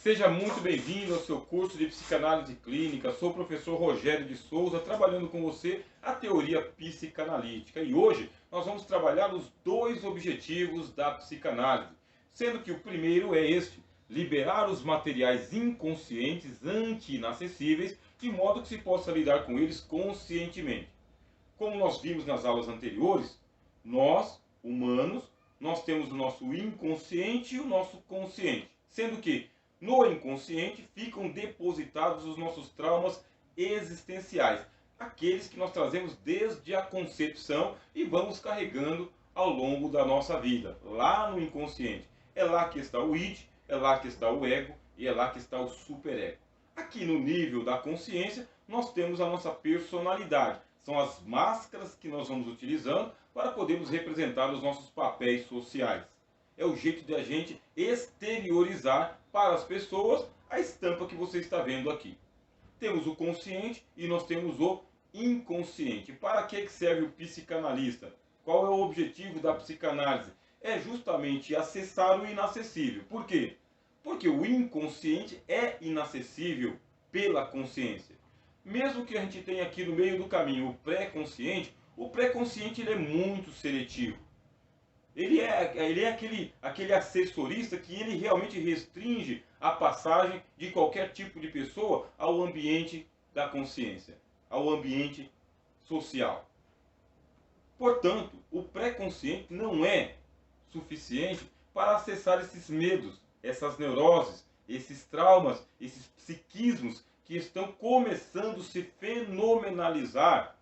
Seja muito bem-vindo ao seu curso de psicanálise clínica. Sou o professor Rogério de Souza, trabalhando com você a teoria psicanalítica. E hoje nós vamos trabalhar os dois objetivos da psicanálise, sendo que o primeiro é este: liberar os materiais inconscientes anti-inacessíveis, de modo que se possa lidar com eles conscientemente. Como nós vimos nas aulas anteriores, nós, humanos, nós temos o nosso inconsciente e o nosso consciente, sendo que no inconsciente ficam depositados os nossos traumas existenciais, aqueles que nós trazemos desde a concepção e vamos carregando ao longo da nossa vida, lá no inconsciente. É lá que está o id, é lá que está o ego e é lá que está o superego. Aqui no nível da consciência, nós temos a nossa personalidade. São as máscaras que nós vamos utilizando para podermos representar os nossos papéis sociais. É o jeito de a gente exteriorizar para as pessoas a estampa que você está vendo aqui. Temos o consciente e nós temos o inconsciente. Para que serve o psicanalista? Qual é o objetivo da psicanálise? É justamente acessar o inacessível. Por quê? Porque o inconsciente é inacessível pela consciência. Mesmo que a gente tenha aqui no meio do caminho o pré-consciente ele é muito seletivo. Ele é aquele assessorista que ele realmente restringe a passagem de qualquer tipo de pessoa ao ambiente da consciência, ao ambiente social. Portanto, o pré-consciente não é suficiente para acessar esses medos, essas neuroses, esses traumas, esses psiquismos que estão começando a se fenomenalizar,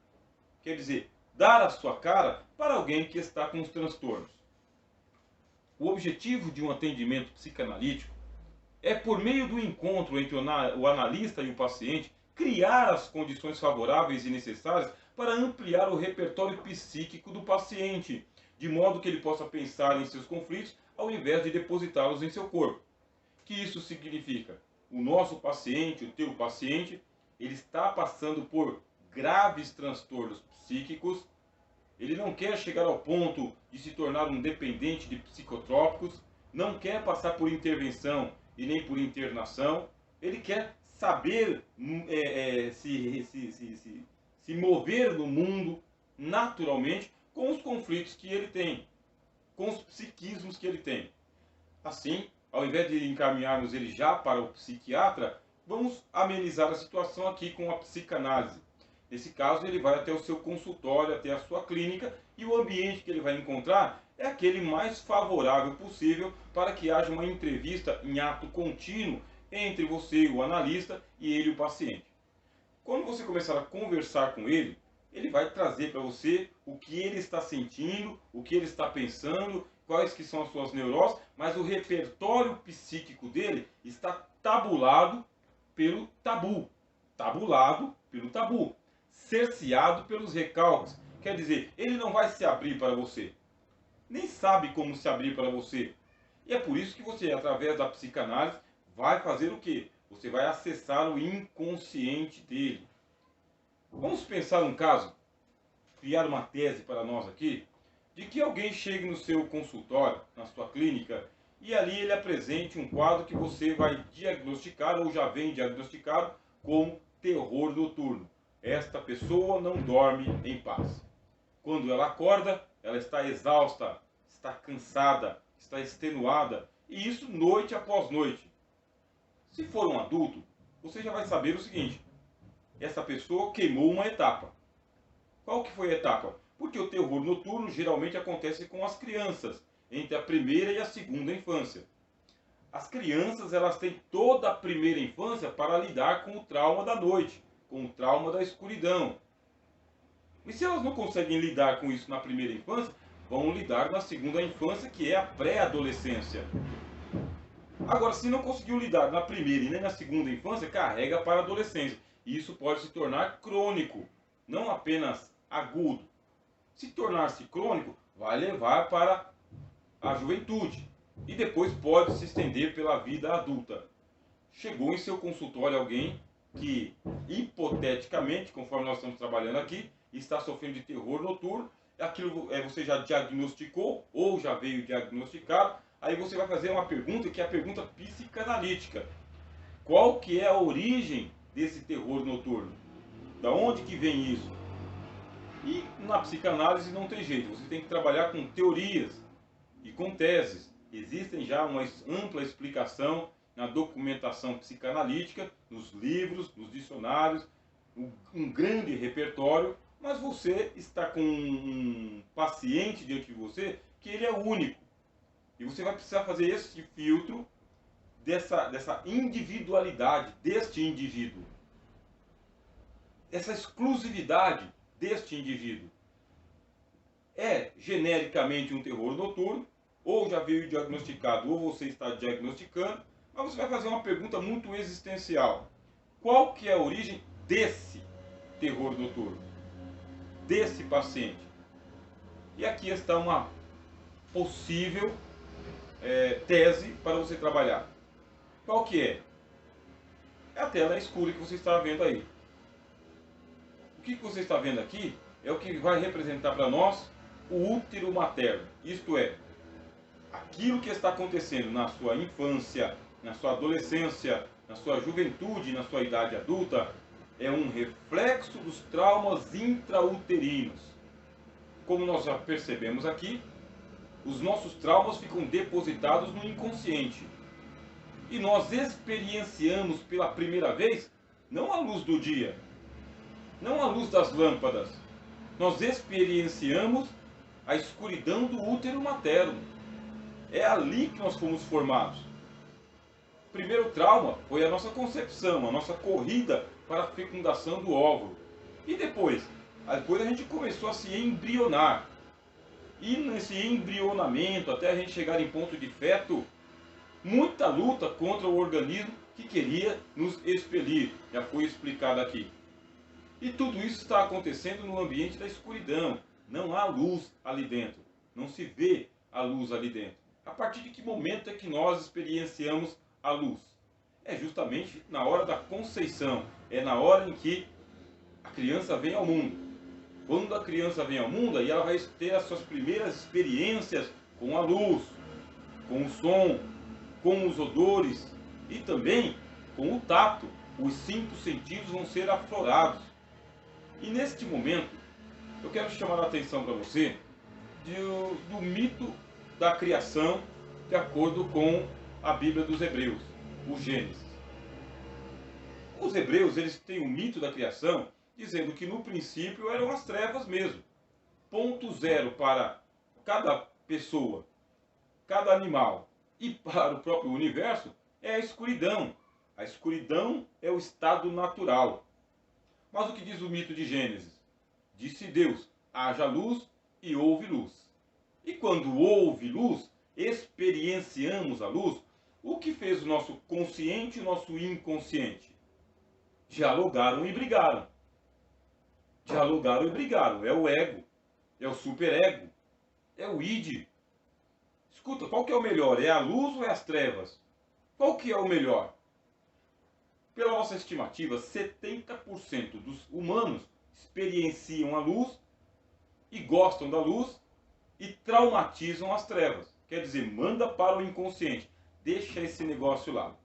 quer dizer, dar a sua cara para alguém que está com os transtornos. O objetivo de um atendimento psicanalítico é, por meio do encontro entre o analista e o paciente, criar as condições favoráveis e necessárias para ampliar o repertório psíquico do paciente, de modo que ele possa pensar em seus conflitos ao invés de depositá-los em seu corpo. O que isso significa? O nosso paciente, o teu paciente, ele está passando por graves transtornos psíquicos. Ele não quer chegar ao ponto de se tornar um dependente de psicotrópicos, não quer passar por intervenção e nem por internação. Ele quer saber se mover no mundo naturalmente com os conflitos que ele tem, com os psiquismos que ele tem. Assim, ao invés de encaminharmos ele já para o psiquiatra, vamos amenizar a situação aqui com a psicanálise. Nesse caso, ele vai até o seu consultório, até a sua clínica, e o ambiente que ele vai encontrar é aquele mais favorável possível para que haja uma entrevista em ato contínuo entre você, o analista, e ele, o paciente. Quando você começar a conversar com ele, ele vai trazer para você o que ele está sentindo, o que ele está pensando, quais que são as suas neuroses, mas o repertório psíquico dele está tabulado pelo tabu. Tabulado pelo tabu. Cerceado pelos recalques. Quer dizer, ele não vai se abrir para você. Nem sabe como se abrir para você. E é por isso que você, através da psicanálise, vai fazer o quê? Você vai acessar o inconsciente dele. Vamos pensar um caso, criar uma tese para nós aqui, de que alguém chegue no seu consultório, na sua clínica, e ali ele apresente um quadro que você vai diagnosticar, ou já vem diagnosticado, como terror noturno. Esta pessoa não dorme em paz. Quando ela acorda, ela está exausta, está cansada, está extenuada, e isso noite após noite. Se for um adulto, você já vai saber o seguinte: essa pessoa queimou uma etapa. Qual que foi a etapa? Porque o terror noturno geralmente acontece com as crianças, entre a primeira e a segunda infância. As crianças, elas têm toda a primeira infância para lidar com o trauma da noite, com o trauma da escuridão. E se elas não conseguem lidar com isso na primeira infância, vão lidar na segunda infância, que é a pré-adolescência. Agora, se não conseguiu lidar na primeira e nem na segunda infância, carrega para a adolescência. E isso pode se tornar crônico, não apenas agudo. Se tornar-se crônico, vai levar para a juventude. E depois pode se estender pela vida adulta. Chegou em seu consultório alguém que, hipoteticamente, conforme nós estamos trabalhando aqui, está sofrendo de terror noturno. Aquilo você já diagnosticou ou já veio diagnosticado. Aí você vai fazer uma pergunta que é a pergunta psicanalítica. Qual que é a origem desse terror noturno? Da onde que vem isso? E na psicanálise não tem jeito, você tem que trabalhar com teorias e com teses. Existem já uma ampla explicação na documentação psicanalítica, nos livros, nos dicionários, um grande repertório, mas você está com um paciente diante de você que ele é único. E você vai precisar fazer esse filtro dessa individualidade deste indivíduo, essa exclusividade deste indivíduo. É genericamente um terror noturno, ou já veio diagnosticado, ou você está diagnosticando, mas você vai fazer uma pergunta muito existencial. Qual que é a origem desse terror noturno? Desse paciente? E aqui está uma possível tese para você trabalhar. Qual que é? É a tela escura que você está vendo aí. O que você está vendo aqui é o que vai representar para nós o útero materno. Isto é, aquilo que está acontecendo na sua infância, na sua adolescência, na sua juventude, na sua idade adulta, é um reflexo dos traumas intrauterinos. Como nós já percebemos aqui, os nossos traumas ficam depositados no inconsciente. E nós experienciamos pela primeira vez, não a luz do dia, não a luz das lâmpadas, nós experienciamos a escuridão do útero materno. É ali que nós fomos formados. O primeiro trauma foi a nossa concepção, a nossa corrida para a fecundação do óvulo. E depois a gente começou a se embrionar. E nesse embrionamento, até a gente chegar em ponto de feto, muita luta contra o organismo que queria nos expelir. Já foi explicado aqui. E tudo isso está acontecendo no ambiente da escuridão. Não há luz ali dentro. Não se vê a luz ali dentro. A partir de que momento é que nós experienciamos a luz? É justamente na hora da conceição. É na hora em que a criança vem ao mundo. Quando a criança vem ao mundo, aí ela vai ter as suas primeiras experiências com a luz, com o som, com os odores e também com o tato. Os 5 sentidos vão ser aflorados. E neste momento, eu quero chamar a atenção para você do mito da criação de acordo com a Bíblia dos Hebreus, o Gênesis. Os hebreus, eles têm o mito da criação dizendo que no princípio eram as trevas mesmo. Ponto zero para cada pessoa, cada animal e para o próprio universo é a escuridão. A escuridão é o estado natural. Mas o que diz o mito de Gênesis? Disse Deus, haja luz e houve luz. E quando houve luz, experienciamos a luz. O que fez o nosso consciente e o nosso inconsciente? Dialogaram e brigaram. Dialogaram e brigaram. É o ego, é o superego, é o id. Escuta, qual que é o melhor? É a luz ou é as trevas? Qual que é o melhor? Pela nossa estimativa, 70% dos humanos experienciam a luz e gostam da luz e traumatizam as trevas. Quer dizer, manda para o inconsciente. Deixa esse negócio lá.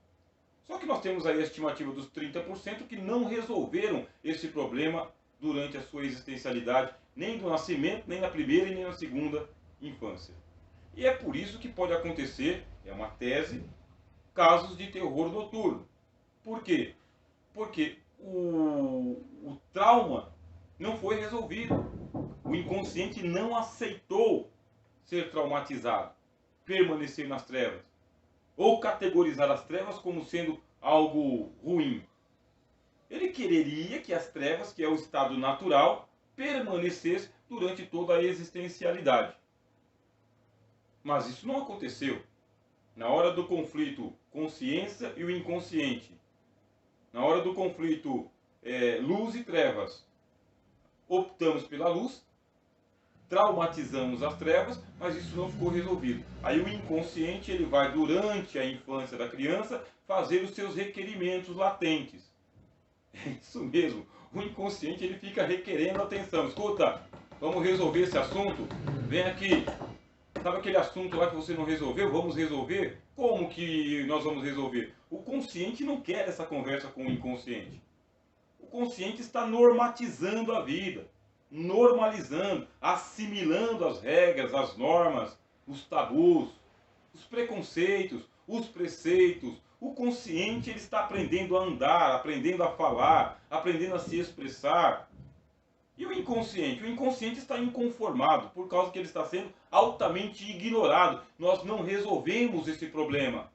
Só que nós temos aí a estimativa dos 30% que não resolveram esse problema durante a sua existencialidade, nem do nascimento, nem na primeira e nem na segunda infância. E é por isso que pode acontecer, é uma tese, casos de terror noturno. Por quê? Porque o trauma não foi resolvido. O inconsciente não aceitou ser traumatizado, permanecer nas trevas, ou categorizar as trevas como sendo algo ruim. Ele quereria que as trevas, que é o estado natural, permanecesse durante toda a existencialidade. Mas isso não aconteceu. Na hora do conflito consciência e o inconsciente, na hora do conflito luz e trevas, optamos pela luz, traumatizamos as trevas, mas isso não ficou resolvido. Aí o inconsciente ele vai, durante a infância da criança, fazer os seus requerimentos latentes. É isso mesmo, o inconsciente ele fica requerendo atenção. Escuta, vamos resolver esse assunto? Vem aqui, Sabe aquele assunto lá que você não resolveu? Vamos resolver? Como que nós vamos resolver? O consciente não quer essa conversa com o inconsciente. O consciente está normatizando a vida, normalizando, assimilando as regras, as normas, os tabus, os preconceitos, os preceitos. O consciente ele está aprendendo a andar, aprendendo a falar, aprendendo a se expressar. E o inconsciente? O inconsciente está inconformado por causa que ele está sendo altamente ignorado. Nós não resolvemos esse problema.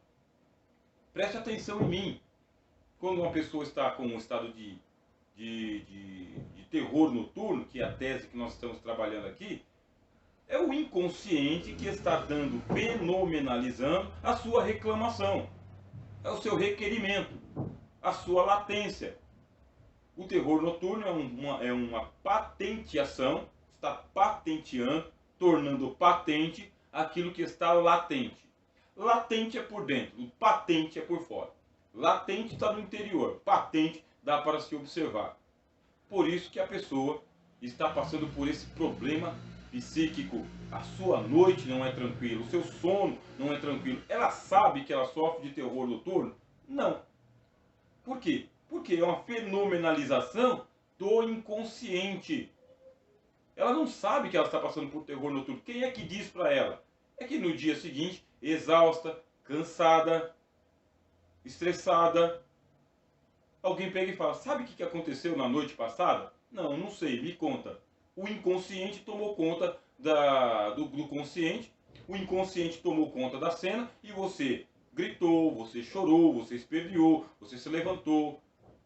Preste atenção em mim. Quando uma pessoa está com um estado de terror noturno, que é a tese que nós estamos trabalhando aqui, é o inconsciente que está dando, fenomenalizando a sua reclamação, é o seu requerimento, a sua latência. O terror noturno é uma patenteação, está patenteando, tornando patente aquilo que está latente. Latente é por dentro, patente é por fora. Latente está no interior, patente dá para se observar. Por isso que a pessoa está passando por esse problema psíquico. A sua noite não é tranquila, o seu sono não é tranquilo. Ela sabe que ela sofre de terror noturno? Não. Por quê? Porque é uma fenomenalização do inconsciente. Ela não sabe que ela está passando por terror noturno. Quem é que diz para ela? É que no dia seguinte, exausta, cansada, estressada, alguém pega e fala, sabe o que aconteceu na noite passada? Não, não sei, me conta. O inconsciente tomou conta do consciente, o inconsciente tomou conta da cena e você gritou, você chorou, você esperneou, você se levantou,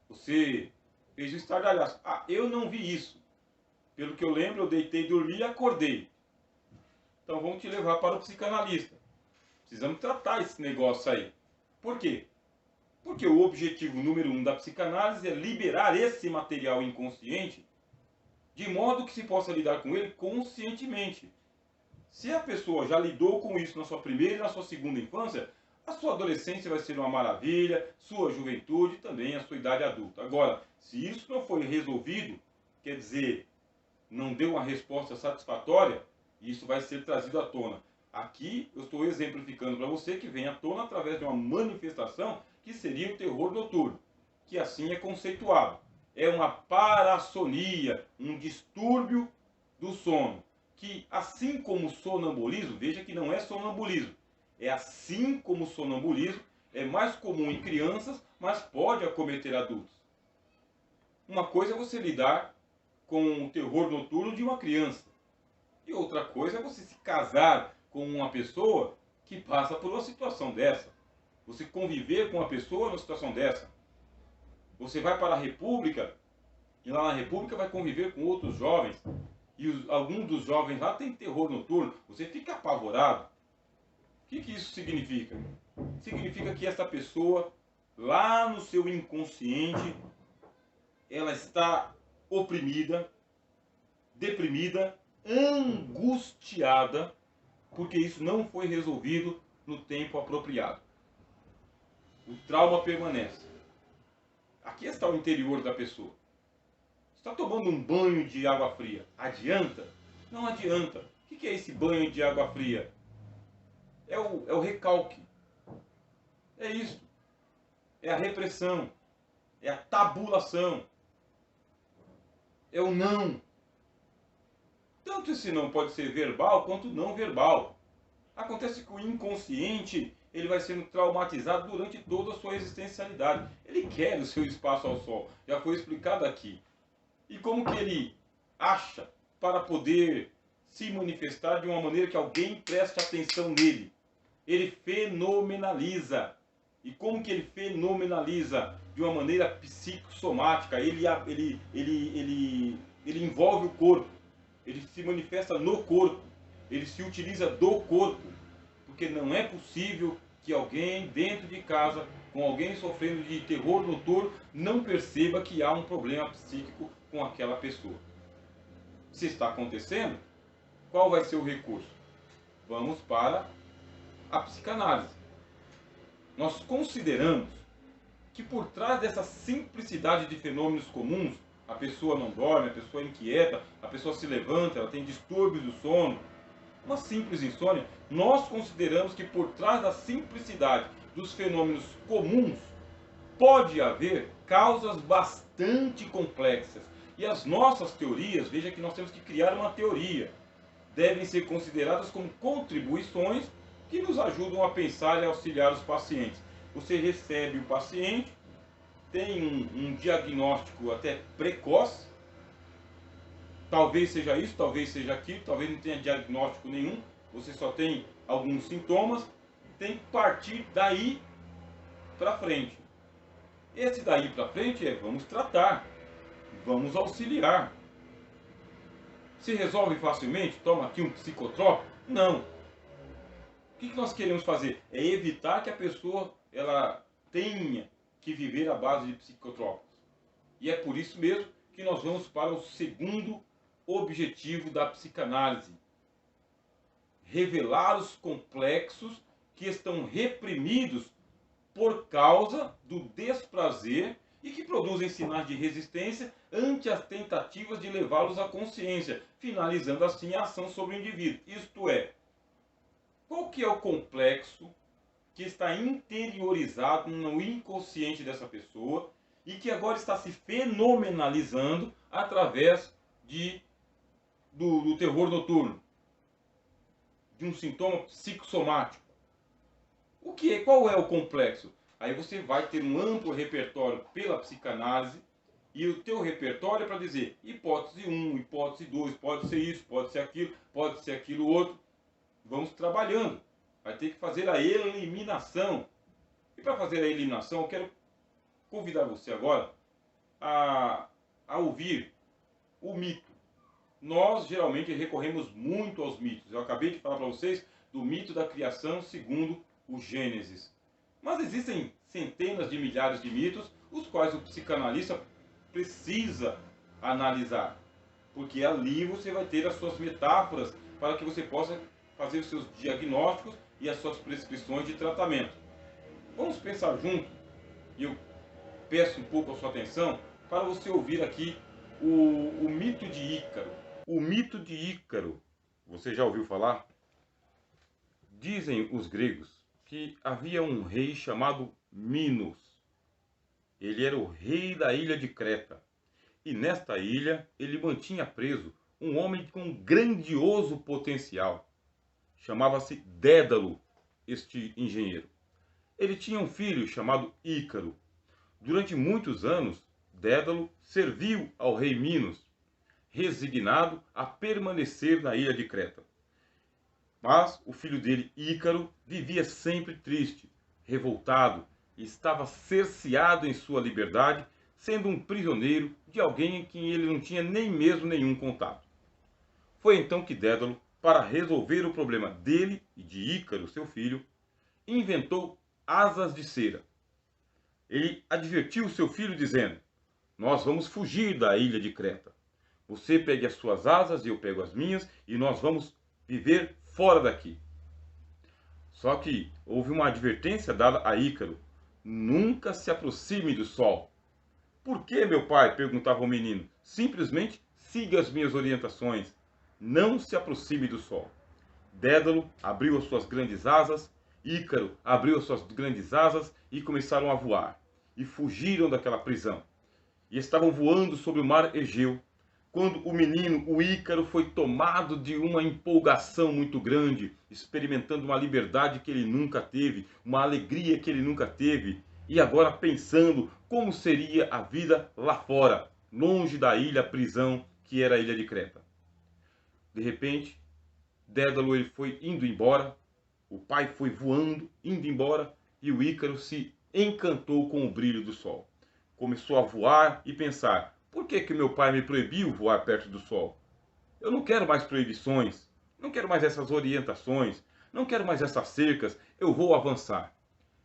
você fez um estardalhaço. Ah, eu não vi isso. Pelo que eu lembro, eu deitei, dormi e acordei. Então vamos te levar para o psicanalista. Precisamos tratar esse negócio aí. Por quê? Porque o objetivo número 1 da psicanálise é liberar esse material inconsciente de modo que se possa lidar com ele conscientemente. Se a pessoa já lidou com isso na sua primeira e na sua segunda infância, a sua adolescência vai ser uma maravilha, sua juventude e também a sua idade adulta. Agora, se isso não foi resolvido, quer dizer, não deu uma resposta satisfatória, isso vai ser trazido à tona. Aqui eu estou exemplificando para você que vem à tona através de uma manifestação que seria o terror noturno, que assim é conceituado. É uma parassonia, um distúrbio do sono, que assim como o sonambulismo, veja que não é sonambulismo, é assim como o sonambulismo, é mais comum em crianças, mas pode acometer adultos. Uma coisa é você lidar com o terror noturno de uma criança, e outra coisa é você se casar com uma pessoa que passa por uma situação dessa. Você conviver com uma pessoa numa situação dessa. Você vai para a República e lá na República vai conviver com outros jovens e alguns dos jovens lá tem terror noturno. Você fica apavorado. O que isso significa? Significa que essa pessoa lá no seu inconsciente ela está oprimida, deprimida, angustiada, porque isso não foi resolvido no tempo apropriado. O trauma permanece. Aqui está o interior da pessoa. Está tomando um banho de água fria. Adianta? Não adianta. O que é esse banho de água fria? É o recalque. É isso. É a repressão. É a tabulação. É o não. Tanto esse não pode ser verbal quanto não verbal. Acontece que o inconsciente ele vai sendo traumatizado durante toda a sua existencialidade. Ele quer o seu espaço ao sol. Já foi explicado aqui. E como que ele acha para poder se manifestar de uma maneira que alguém preste atenção nele? Ele fenomenaliza. E como que ele fenomenaliza? De uma maneira psicossomática. Ele envolve o corpo. Ele se manifesta no corpo. Ele se utiliza do corpo. Porque não é possível que alguém dentro de casa, com alguém sofrendo de terror noturno, não perceba que há um problema psíquico com aquela pessoa. Se está acontecendo, qual vai ser o recurso? Vamos para a psicanálise. Nós consideramos que por trás dessa simplicidade de fenômenos comuns, a pessoa não dorme, a pessoa é inquieta, a pessoa se levanta, ela tem distúrbios do sono, uma simples insônia, nós consideramos que por trás da simplicidade dos fenômenos comuns pode haver causas bastante complexas. E as nossas teorias, veja que nós temos que criar uma teoria, devem ser consideradas como contribuições que nos ajudam a pensar e auxiliar os pacientes. Você recebe o paciente, tem um diagnóstico até precoce, talvez seja isso, talvez seja aquilo, talvez não tenha diagnóstico nenhum, você só tem alguns sintomas, tem que partir daí para frente. Esse daí para frente é vamos tratar, vamos auxiliar. Se resolve facilmente? Toma aqui um psicotrópico? Não. O que nós queremos fazer? É evitar que a pessoa ela tenha que viver à base de psicotrópicos. E é por isso mesmo que nós vamos para o segundo objetivo da psicanálise. Revelar os complexos que estão reprimidos por causa do desprazer e que produzem sinais de resistência ante as tentativas de levá-los à consciência, finalizando assim a ação sobre o indivíduo. Isto é, qual que é o complexo que está interiorizado no inconsciente dessa pessoa e que agora está se fenomenalizando através do terror noturno, de um sintoma psicossomático. Qual é o complexo? Aí você vai ter um amplo repertório pela psicanálise e o teu repertório é para dizer hipótese 1, hipótese 2, pode ser isso, pode ser aquilo outro. Vamos trabalhando. Vai ter que fazer a eliminação. E para fazer a eliminação, eu quero convidar você agora a ouvir o mito. Nós geralmente recorremos muito aos mitos. Eu acabei de falar para vocês do mito da criação segundo o Gênesis. Mas existem centenas de milhares de mitos, os quais o psicanalista precisa analisar. Porque ali você vai ter as suas metáforas para que você possa fazer os seus diagnósticos e as suas prescrições de tratamento. Vamos pensar junto, e eu peço um pouco a sua atenção, para você ouvir aqui o mito de Ícaro. O mito de Ícaro, você já ouviu falar? Dizem os gregos que havia um rei chamado Minos. Ele era o rei da ilha de Creta. E nesta ilha ele mantinha preso um homem com grandioso potencial. Chamava-se Dédalo, este engenheiro. Ele tinha um filho chamado Ícaro. Durante muitos anos, Dédalo serviu ao rei Minos, resignado a permanecer na ilha de Creta. Mas o filho dele, Ícaro, vivia sempre triste, revoltado e estava cerceado em sua liberdade, sendo um prisioneiro de alguém em quem ele não tinha nem mesmo nenhum contato. Foi então que Dédalo, para resolver o problema dele e de Ícaro, seu filho, inventou asas de cera. Ele advertiu seu filho dizendo: nós vamos fugir da ilha de Creta. Você pegue as suas asas e eu pego as minhas e nós vamos viver fora daqui. Só que houve uma advertência dada a Ícaro: nunca se aproxime do sol. Por que, meu pai? Perguntava o menino. Simplesmente siga as minhas orientações. Não se aproxime do sol. Dédalo abriu as suas grandes asas, Ícaro abriu as suas grandes asas e começaram a voar. E fugiram daquela prisão. E estavam voando sobre o mar Egeu, quando o menino, o Ícaro, foi tomado de uma empolgação muito grande, experimentando uma liberdade que ele nunca teve, uma alegria que ele nunca teve, e agora pensando como seria a vida lá fora, longe da ilha prisão que era a ilha de Creta. De repente, Dédalo ele foi indo embora, o pai foi voando, indo embora, e o Ícaro se encantou com o brilho do sol. Começou a voar e pensar: por que meu pai me proibiu voar perto do sol? Eu não quero mais proibições, não quero mais essas orientações, não quero mais essas cercas, eu vou avançar.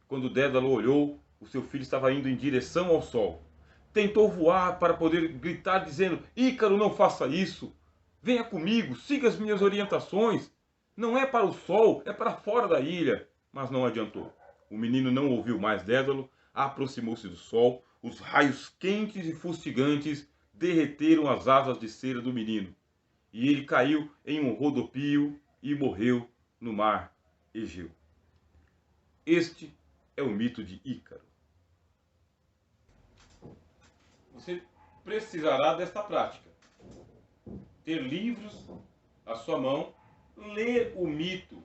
Quando Dédalo olhou, o seu filho estava indo em direção ao sol. Tentou voar para poder gritar dizendo: Ícaro, não faça isso, venha comigo, siga as minhas orientações. Não é para o sol, é para fora da ilha. Mas não adiantou. O menino não ouviu mais Dédalo, aproximou-se do sol. Os raios quentes e fustigantes derreteram as asas de cera do menino. E ele caiu em um rodopio e morreu no mar Egeu. Este é o mito de Ícaro. Você precisará desta prática. Ter livros à sua mão, ler o mito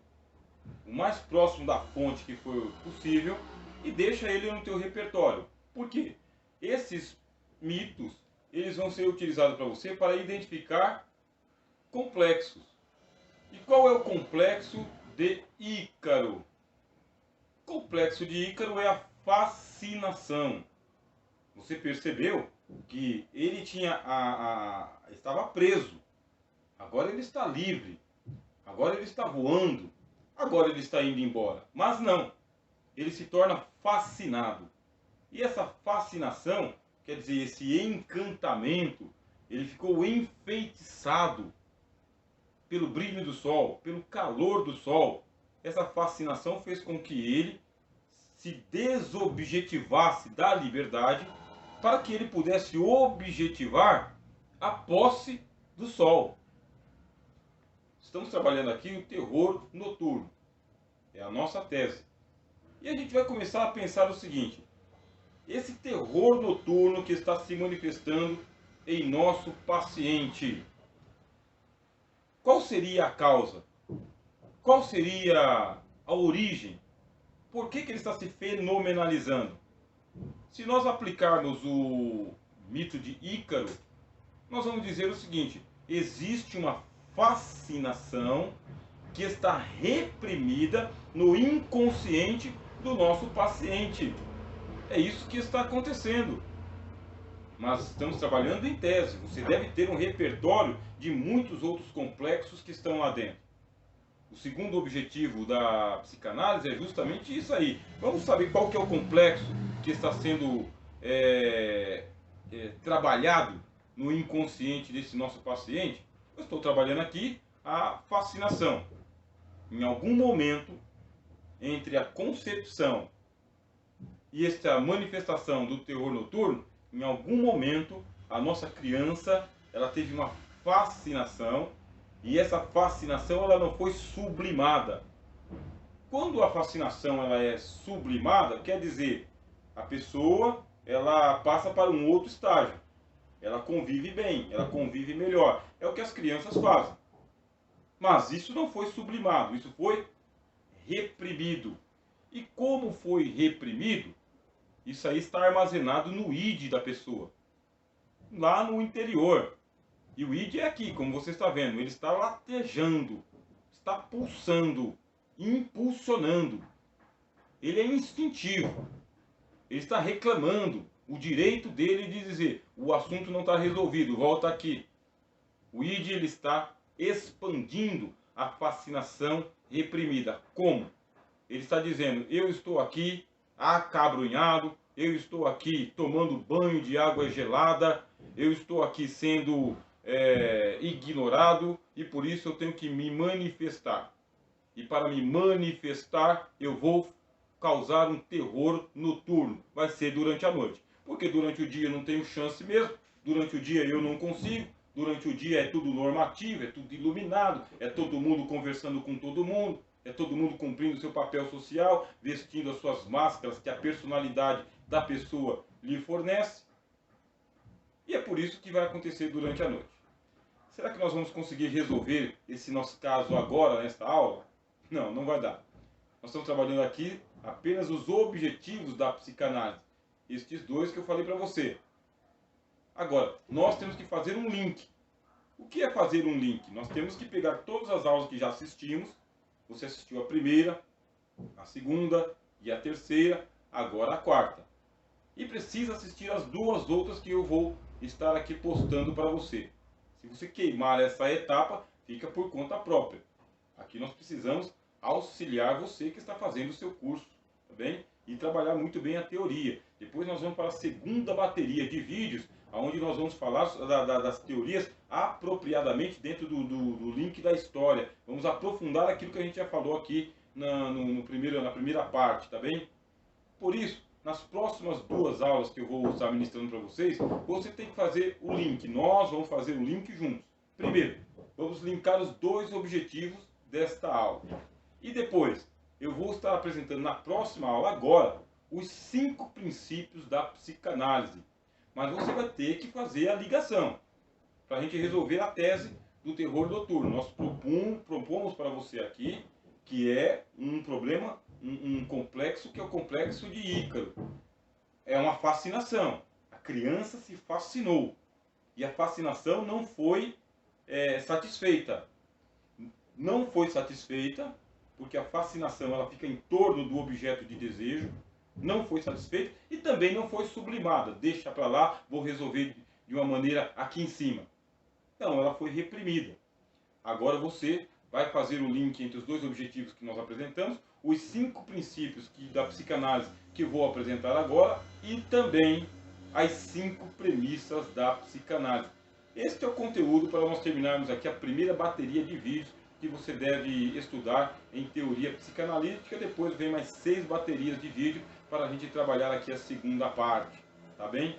o mais próximo da fonte que for possível e deixa ele no teu repertório. Por quê? Esses mitos, eles vão ser utilizados para você para identificar complexos. E qual é o complexo de Ícaro? O complexo de Ícaro é a fascinação. Você percebeu que ele estava preso. Agora ele está livre. Agora ele está voando. Agora ele está indo embora. Mas não. Ele se torna fascinado. E essa fascinação, quer dizer, esse encantamento, ele ficou enfeitiçado pelo brilho do sol, pelo calor do sol. Essa fascinação fez com que ele se desobjetivasse da liberdade para que ele pudesse objetivar a posse do sol. Estamos trabalhando aqui o terror noturno. É a nossa tese. E a gente vai começar a pensar o seguinte: esse terror noturno que está se manifestando em nosso paciente, qual seria a causa? Qual seria a origem? Por que ele está se fenomenalizando? Se nós aplicarmos o mito de Ícaro, nós vamos dizer o seguinte: existe uma fascinação que está reprimida no inconsciente do nosso paciente. É isso que está acontecendo. Mas estamos trabalhando em tese. Você deve ter um repertório de muitos outros complexos que estão lá dentro. O segundo objetivo da psicanálise é justamente isso aí. Vamos saber qual que é o complexo que está sendo trabalhado no inconsciente desse nosso paciente. Eu estou trabalhando aqui a fascinação. Em algum momento, entre a concepção e esta manifestação do terror noturno, em algum momento, a nossa criança ela teve uma fascinação e essa fascinação ela não foi sublimada. Quando a fascinação ela é sublimada, quer dizer, a pessoa ela passa para um outro estágio. Ela convive bem, ela convive melhor. É o que as crianças fazem. Mas isso não foi sublimado, isso foi reprimido. E como foi reprimido, isso aí está armazenado no id da pessoa, lá no interior. E o id é aqui, como você está vendo, ele está latejando, está pulsando, impulsionando. Ele é instintivo, ele está reclamando o direito dele de dizer: o assunto não está resolvido, volta aqui. O id ele está expandindo a fascinação reprimida. Como? Ele está dizendo: eu estou aqui acabrunhado, eu estou aqui tomando banho de água gelada, eu estou aqui sendo ignorado e por isso eu tenho que me manifestar. E para me manifestar eu vou causar um terror noturno. Vai ser durante a noite. Porque durante o dia eu não tenho chance mesmo, durante o dia eu não consigo, durante o dia é tudo normativo, é tudo iluminado, é todo mundo conversando com todo mundo. É todo mundo cumprindo o seu papel social, vestindo as suas máscaras que a personalidade da pessoa lhe fornece. E é por isso que vai acontecer durante a noite. Será que nós vamos conseguir resolver esse nosso caso agora, nesta aula? Não, não vai dar. Nós estamos trabalhando aqui apenas os objetivos da psicanálise. Estes dois que eu falei para você. Agora, nós temos que fazer um link. O que é fazer um link? Nós temos que pegar todas as aulas que já assistimos. Você assistiu a primeira, a segunda e a terceira, agora a quarta. E precisa assistir as duas outras que eu vou estar aqui postando para você. Se você queimar essa etapa, fica por conta própria. Aqui nós precisamos auxiliar você que está fazendo o seu curso, tá bem? E trabalhar muito bem a teoria. Depois nós vamos para a segunda bateria de vídeos, onde nós vamos falar das teorias apropriadamente dentro do link da história. Vamos aprofundar aquilo que a gente já falou aqui na primeira parte, tá bem? Por isso, nas próximas duas aulas que eu vou estar ministrando para vocês, você tem que fazer o link. Nós vamos fazer o link juntos. Primeiro, vamos linkar os dois objetivos desta aula. E depois, eu vou estar apresentando na próxima aula agora os 5 princípios da psicanálise. Mas você vai ter que fazer a ligação para a gente resolver a tese do terror noturno. Nós propomos para você aqui que é um problema, um complexo que é o complexo de Ícaro. É uma fascinação. A criança se fascinou e a fascinação não foi satisfeita. Não foi satisfeita porque a fascinação ela fica em torno do objeto de desejo. Não foi satisfeita e também não foi sublimada. Deixa para lá, vou resolver de uma maneira aqui em cima. Não, ela foi reprimida. Agora você vai fazer o link entre os dois objetivos que nós apresentamos, os 5 princípios da psicanálise que eu vou apresentar agora e também as 5 premissas da psicanálise. Este é o conteúdo para nós terminarmos aqui a primeira bateria de vídeos que você deve estudar em teoria psicanalítica. Depois vem mais 6 baterias de vídeo para a gente trabalhar aqui a segunda parte, tá bem?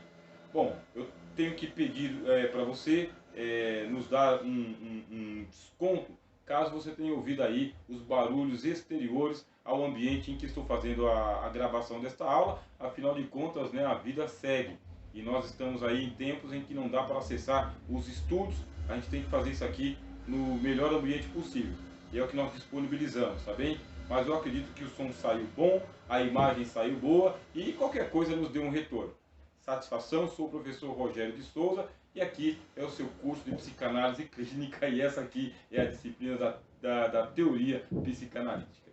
Bom, eu tenho que pedir para você nos dar um desconto caso você tenha ouvido aí os barulhos exteriores ao ambiente em que estou fazendo a gravação desta aula. Afinal de contas, né, a vida segue e nós estamos aí em tempos em que não dá para acessar os estudos. A gente tem que fazer isso aqui no melhor ambiente possível e é o que nós disponibilizamos, tá bem? Mas eu acredito que o som saiu bom, a imagem saiu boa e qualquer coisa nos dê um retorno. Satisfação, sou o professor Rogério de Souza e aqui é o seu curso de psicanálise clínica e essa aqui é a disciplina da teoria psicanalítica.